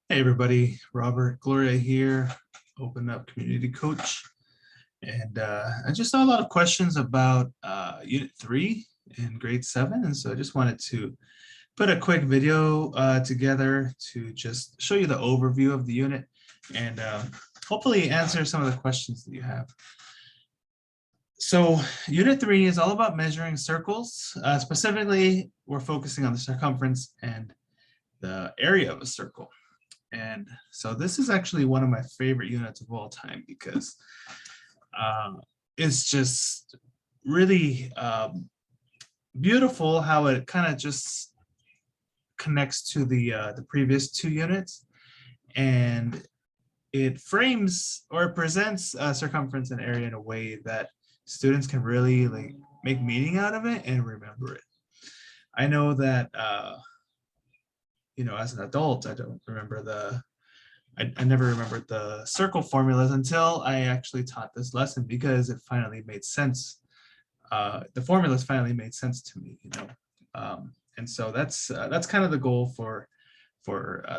Hey everybody, Robert Gloria here, Open Up Community Coach. And I just saw a lot of questions about Unit 3 in grade 7. And so I just wanted to put a quick video together to just show you the overview of the unit and hopefully answer some of the questions that you have. So Unit 3 is all about measuring circles. Specifically, we're focusing on the circumference and the area of a circle. And so this is actually one of my favorite units of all time because it's just really beautiful how it kind of just connects to the previous two units, and it frames or it presents circumference and area in a way that students can really like make meaning out of it and remember it. I know that as an adult, I don't remember I never remembered the circle formulas until I actually taught this lesson because it finally made sense. The formulas finally made sense to me, and so that's kind of the goal for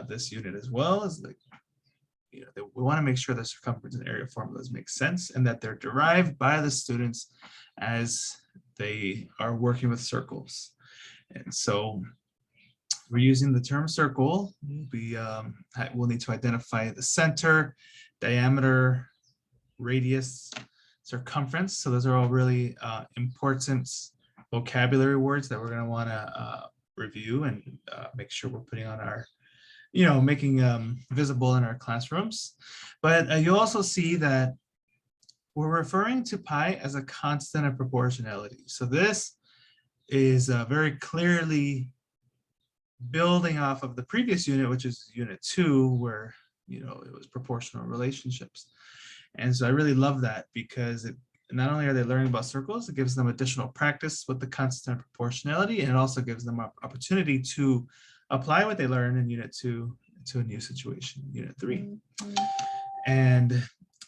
this unit as well. Is like, we want to make sure the circumference and area formulas make sense and that they're derived by the students as they are working with circles. And so we're using the term circle. We'll need to identify the center, diameter, radius, circumference. So those are all really important vocabulary words that we're going to want to review and make sure we're putting on our, making visible in our classrooms. But you'll also see that we're referring to pi as a constant of proportionality. So this is very clearly building off of the previous unit, which is unit 2, where it was proportional relationships. And so I really love that because not only are they learning about circles, it gives them additional practice with the constant proportionality, and it also gives them an opportunity to apply what they learn in unit 2 to a new situation, unit 3. And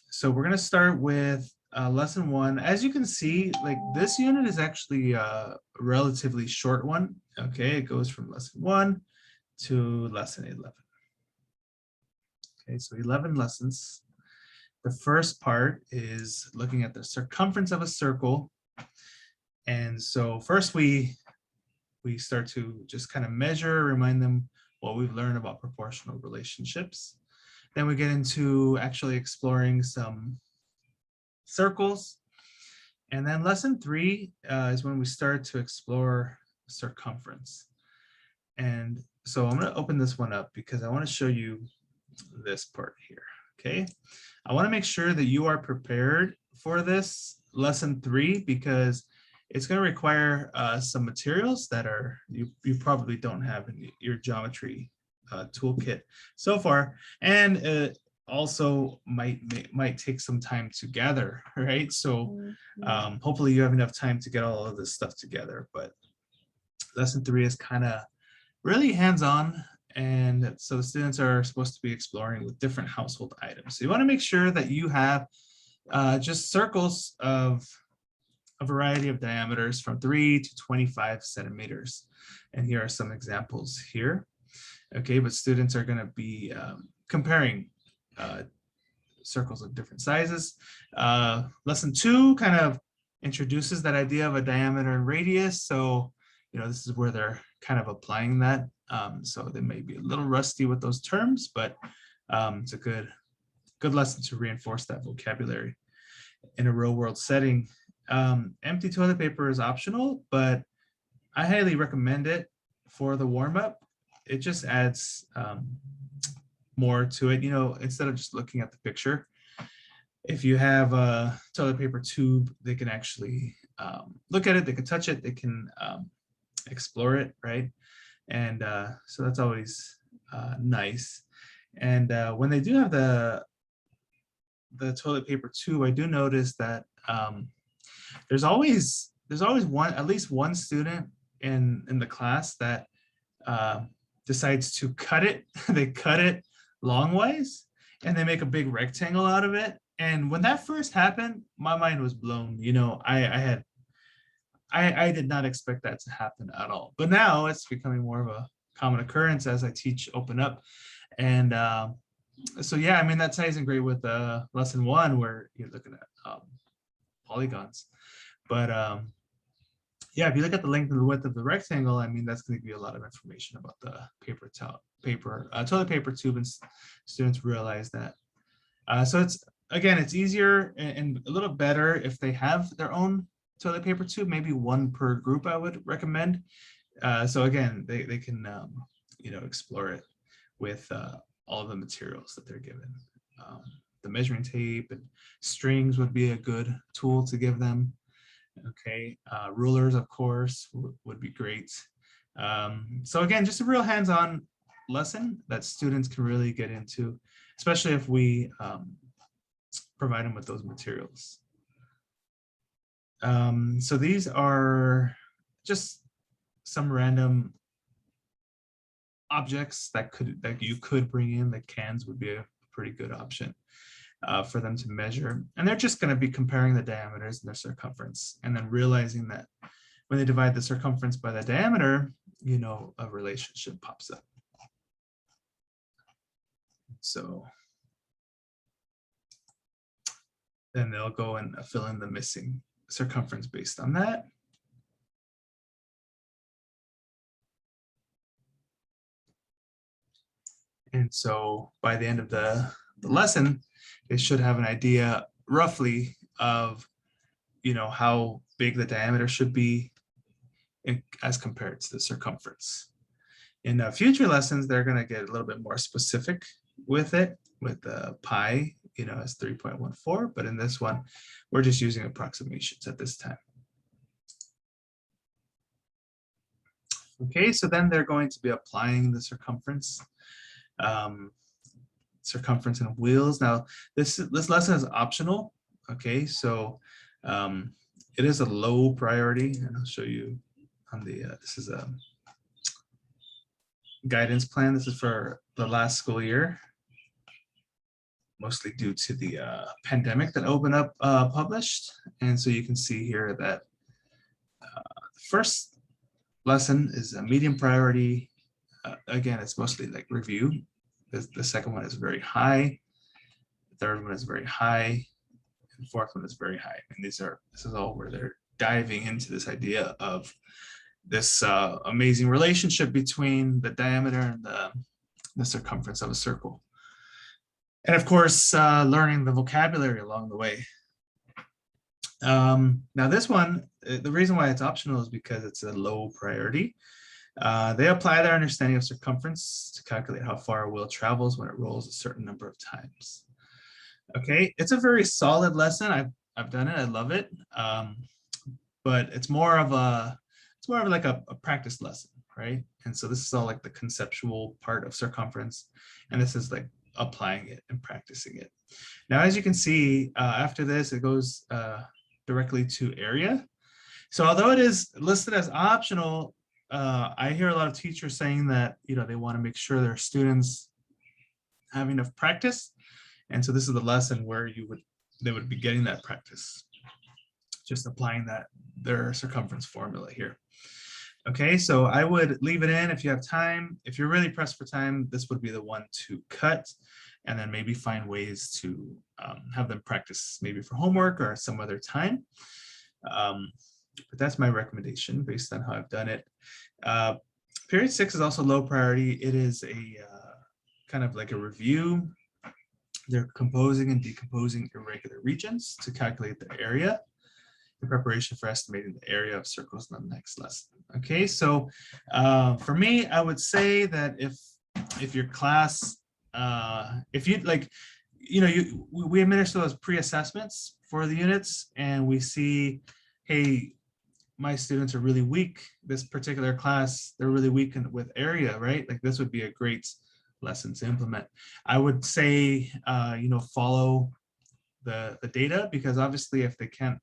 so we're going to start with lesson 1. As you can see, like this unit is actually a relatively short one. Okay, it goes from lesson 1 to lesson 11. Okay, so 11 lessons. The first part is looking at the circumference of a circle. And so first we start to just kind of measure, remind them what we've learned about proportional relationships. Then we get into actually exploring some circles. And then lesson 3 is when we start to explore circumference. And so I'm going to open this one up because I want to show you this part here. Okay, I want to make sure that you are prepared for this lesson 3 because it's going to require some materials that you probably don't have in your geometry toolkit so far, and it also might take some time to gather, right? So hopefully you have enough time to get all of this stuff together. But lesson 3 is kind of really hands-on, and so the students are supposed to be exploring with different household items. So you want to make sure that you have just circles of a variety of diameters from 3 to 25 centimeters. And here are some examples here. Okay, but students are going to be comparing circles of different sizes. Lesson 2 kind of introduces that idea of a diameter and radius. So, this is where they're kind of applying that. So they may be a little rusty with those terms, but it's a good lesson to reinforce that vocabulary in a real world setting. Empty toilet paper is optional, but I highly recommend it for the warm-up. It just adds more to it, instead of just looking at the picture. If you have a toilet paper tube, they can actually look at it, they can touch it, they can explore it, right? And so that's always nice. And when they do have the toilet paper tube, I do notice that there's always at least one student in the class that decides to cut it. They cut it long ways and they make a big rectangle out of it. And when that first happened, my mind was blown. I did not expect that to happen at all. But now it's becoming more of a common occurrence as I teach Open Up. And so yeah, I mean, that ties in great with lesson 1 where you're looking at polygons. But yeah, if you look at the length and the width of the rectangle, I mean, that's going to give you a lot of information about the toilet paper tube, and students realize that. So it's, again, it's easier and a little better if they have their own toilet paper tube, maybe one per group, I would recommend. So again, they can, you know, explore it with all of the materials that they're given. The measuring tape and strings would be a good tool to give them. Okay, rulers, of course, would be great. So again, just a real hands-on lesson that students can really get into, especially if we provide them with those materials. So these are just some random objects that you could bring in. The cans would be a pretty good option for them to measure. And they're just going to be comparing the diameters and their circumference, and then realizing that when they divide the circumference by the diameter, you know, a relationship pops up. So then they'll go and fill in the missing circumference based on that. And so by the end of the lesson, they should have an idea roughly of, you know, how big the diameter should be as compared to the circumference. In future lessons, they're going to get a little bit more specific with it, with the pi, you know, as 3.14, but in this one, we're just using approximations at this time. Okay, so then they're going to be applying the circumference. Circumference and wheels. Now, this lesson is optional. Okay, so it is a low priority, and I'll show you on the, this is a guidance plan. This is for the last school year, mostly due to the pandemic that Open Up published. And so you can see here that the first lesson is a medium priority. Again, it's mostly like review. The second one is very high. The third one is very high. And the fourth one is very high. And this is all where they're diving into this idea of this amazing relationship between the diameter and the circumference of a circle. And of course, learning the vocabulary along the way. Now this one, the reason why it's optional is because it's a low priority. They apply their understanding of circumference to calculate how far a wheel travels when it rolls a certain number of times. Okay, it's a very solid lesson. I've done it. I love it. But it's more of like a practice lesson, right? And so this is all like the conceptual part of circumference, and this is like applying it and practicing it. Now, as you can see, after this, it goes directly to area. So although it is listed as optional, I hear a lot of teachers saying that, you know, they want to make sure their students have enough practice. And so this is the lesson where they would be getting that practice, just applying their circumference formula here. Okay, so I would leave it in if you have time. If you're really pressed for time, this would be the one to cut, and then maybe find ways to have them practice maybe for homework or some other time. But that's my recommendation based on how I've done it. Period 6 is also low priority. It is a kind of like a review. They're composing and decomposing irregular regions to calculate the area in preparation for estimating the area of circles in the next lesson. Okay, so for me, I would say that if your class, if you'd like, you know, we administer those pre-assessments for the units, and we see, hey, my students are really weak. This particular class, they're really weak with area, right? Like this would be a great lesson to implement. I would say, you know, follow the data, because obviously if they don't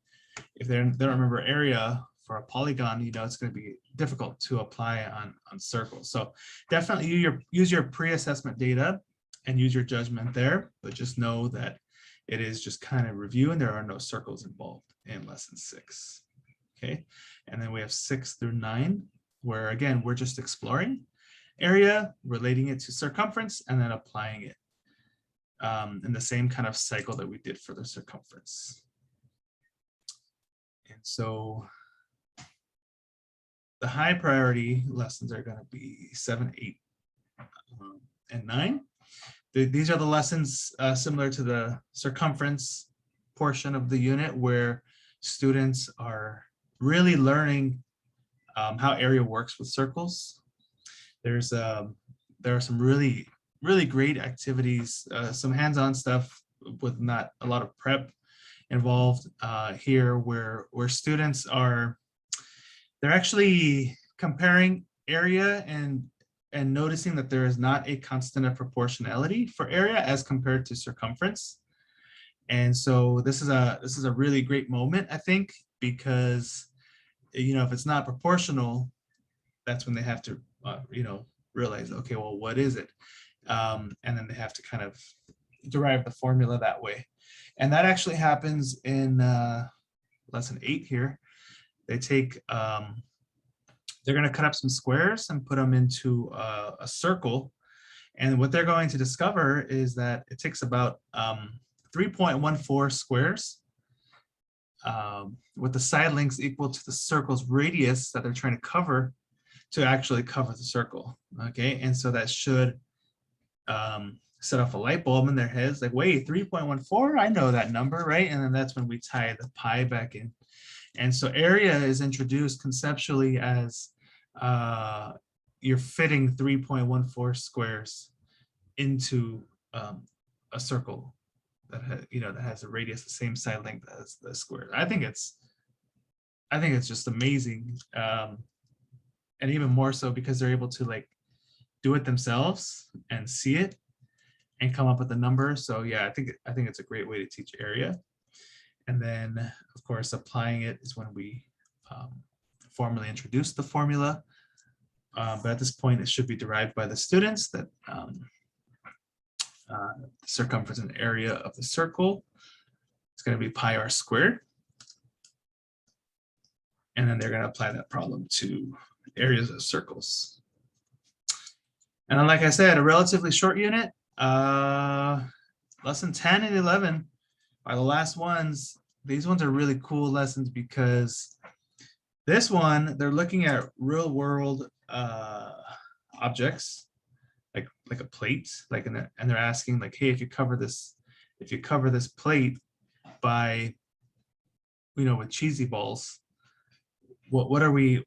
remember area for a polygon, you know, it's going to be difficult to apply on circles. So definitely use your pre-assessment data and use your judgment there, but just know that it is just kind of review, and there are no circles involved in lesson 6. Okay, and then we have 6 through 9, where again, we're just exploring. area, relating it to circumference, and then applying it in the same kind of cycle that we did for the circumference. And so the high priority lessons are going to be 7, 8, and 9. These are the lessons similar to the circumference portion of the unit, where students are really learning how area works with circles. There are some really great activities, some hands-on stuff with not a lot of prep involved here, where students they're actually comparing area and noticing that there is not a constant of proportionality for area as compared to circumference. And so this is a really great moment, I think, because if it's not proportional, that's when they have to realize, okay, well, what is it? And then they have to kind of derive the formula that way. And that actually happens in lesson 8 here. They take they're going to cut up some squares and put them into a circle. And what they're going to discover is that it takes about 3.14 squares with the side lengths equal to the circle's radius that they're trying to cover to actually cover the circle. Okay, and so that should set off a light bulb in their heads, like, wait, 3.14, I know that number, right? And then that's when we tie the pi back in. And so area is introduced conceptually as you're fitting 3.14 squares into a circle that has a radius the same side length as the square. I think it's just amazing, and even more so because they're able to like do it themselves and see it and come up with a number. So yeah, I think it's a great way to teach area. And then of course applying it is when we formally introduce the formula. But at this point, it should be derived by the students that the circumference and area of the circle is going to be pi r squared. And then they're going to apply that problem to areas of circles. And then, like I said, a relatively short unit, lesson 10 and 11 are the last ones. These ones are really cool lessons because this one, they're looking at real world objects, like a plate, and they're asking like, hey, if you cover this plate by, with cheesy balls, what are we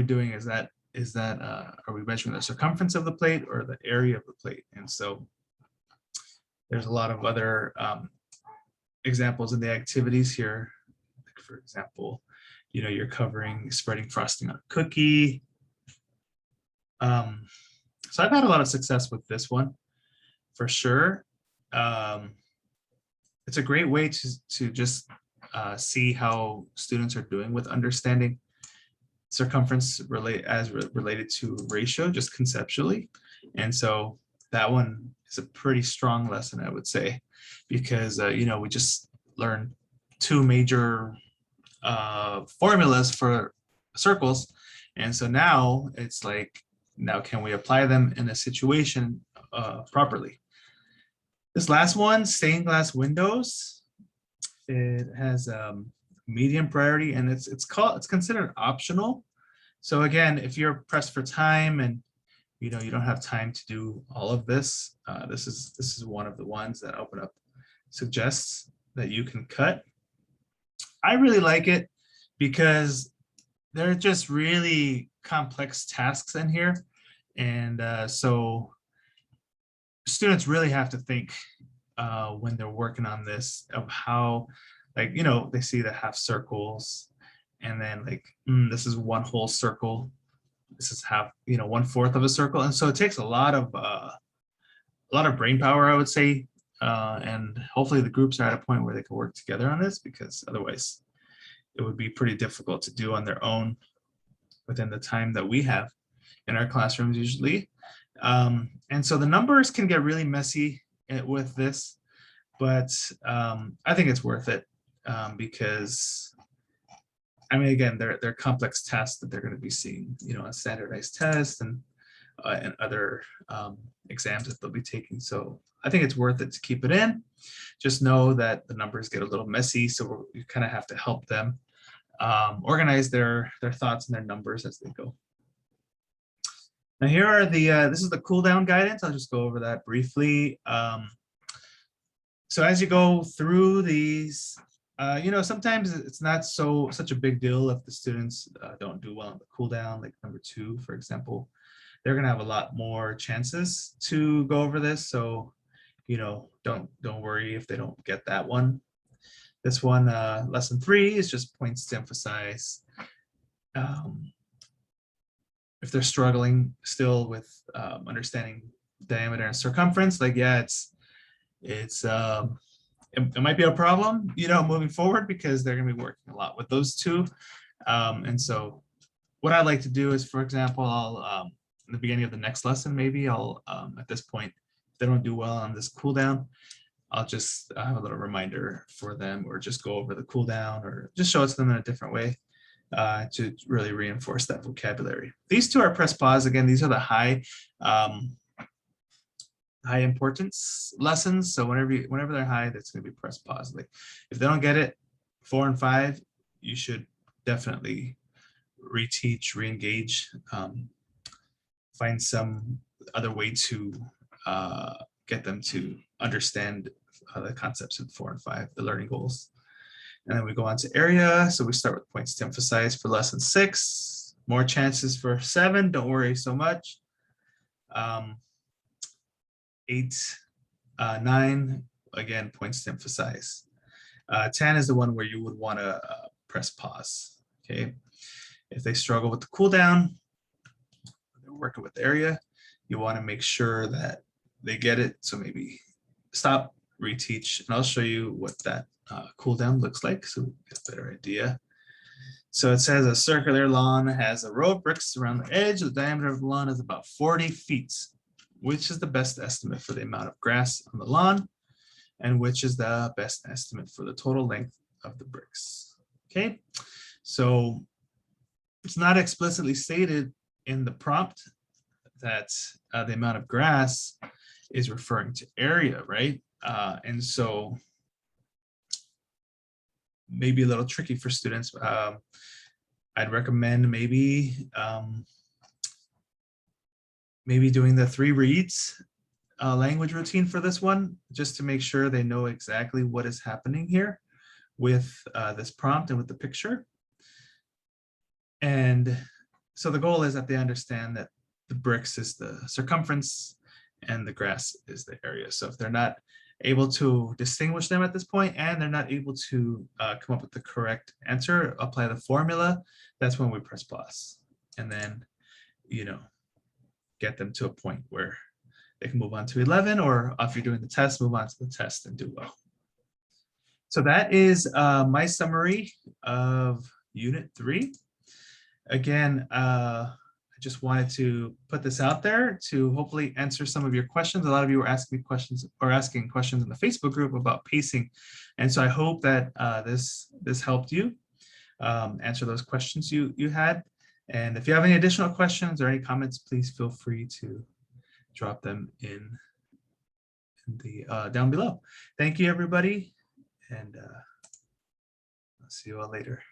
doing? Is that are we measuring the circumference of the plate or the area of the plate? And so there's a lot of other examples in the activities here. Like for example, you're spreading frosting on a cookie. So I've had a lot of success with this one for sure. It's a great way to just see how students are doing with understanding circumference related to ratio, just conceptually. And so that one is a pretty strong lesson, I would say, because we just learned 2 major formulas for circles. And so now it's like, now can we apply them in a situation properly? This last one, stained glass windows, it has medium priority, and it's considered optional. So again, if you're pressed for time and you don't have time to do all of this, this is one of the ones that Open Up suggests that you can cut. I really like it because they're just really complex tasks in here, and so students really have to think when they're working on this of how, like, they see the half circles, and then like this is one whole circle, this is half, 1/4 of a circle, and so it takes a lot of brain power, I would say, and hopefully the groups are at a point where they can work together on this, because otherwise it would be pretty difficult to do on their own within the time that we have in our classrooms usually. And so the numbers can get really messy with this, but I think it's worth it because, I mean, again, they're complex tests that they're going to be seeing, a standardized test and and other exams that they'll be taking. So I think it's worth it to keep it in. Just know that the numbers get a little messy, so you kind of have to help them organize their thoughts and their numbers as they go. Now here are the, this is the cool down guidance. I'll just go over that briefly. So as you go through these, you know, sometimes it's not such a big deal if the students don't do well in the cool down, like number 2, for example. They're gonna have a lot more chances to go over this. So, you know, don't worry if they don't get that one. This one, lesson 3 is just points to emphasize. If they're struggling still with understanding diameter and circumference, like, yeah, it might be a problem, you know, moving forward, because they're gonna be working a lot with those two. And so what I'd like to do is, for example, I'll, in the beginning of the next lesson, maybe I'll, at this point, if they don't do well on this cool down, I'll just have a little reminder for them, or just go over the cool down, or just show it to them in a different way to really reinforce that vocabulary. These two are press pause. Again, these are the high importance lessons. So whenever they're high, that's going to be press pause. Like if they don't get it, 4 and 5, you should definitely reteach, re-engage, find some other way to get them to understand the concepts in 4 and 5, the learning goals. And then we go on to area. So we start with points to emphasize for lesson 6, more chances for 7, don't worry so much. 8, 9, again, points to emphasize. 10 is the one where you would want to press pause, okay? If they struggle with the cool down, they're working with the area, you want to make sure that they get it. So maybe stop, reteach, and I'll show you what that cool down looks like so we get a better idea. So it says a circular lawn has a row of bricks around the edge. The diameter of the lawn is about 40 feet. Which is the best estimate for the amount of grass on the lawn, and which is the best estimate for the total length of the bricks? Okay, so it's not explicitly stated in the prompt that the amount of grass is referring to area, right? And so maybe a little tricky for students. I'd recommend maybe doing the 3 reads language routine for this one, just to make sure they know exactly what is happening here with this prompt and with the picture. And so the goal is that they understand that the bricks is the circumference and the grass is the area. So if they're not able to distinguish them at this point, and they're not able to come up with the correct answer, apply the formula, that's when we press pause. And then, you know, get them to a point where they can move on to 11, or if you're doing the test, move on to the test and do well. So that is my summary of Unit 3. Again, I just wanted to put this out there to hopefully answer some of your questions. A lot of you were asking me questions, or asking questions in the Facebook group about pacing. And so I hope that this helped you answer those questions you had. And if you have any additional questions or any comments, please feel free to drop them in the down below. Thank you, everybody, and I'll see you all later.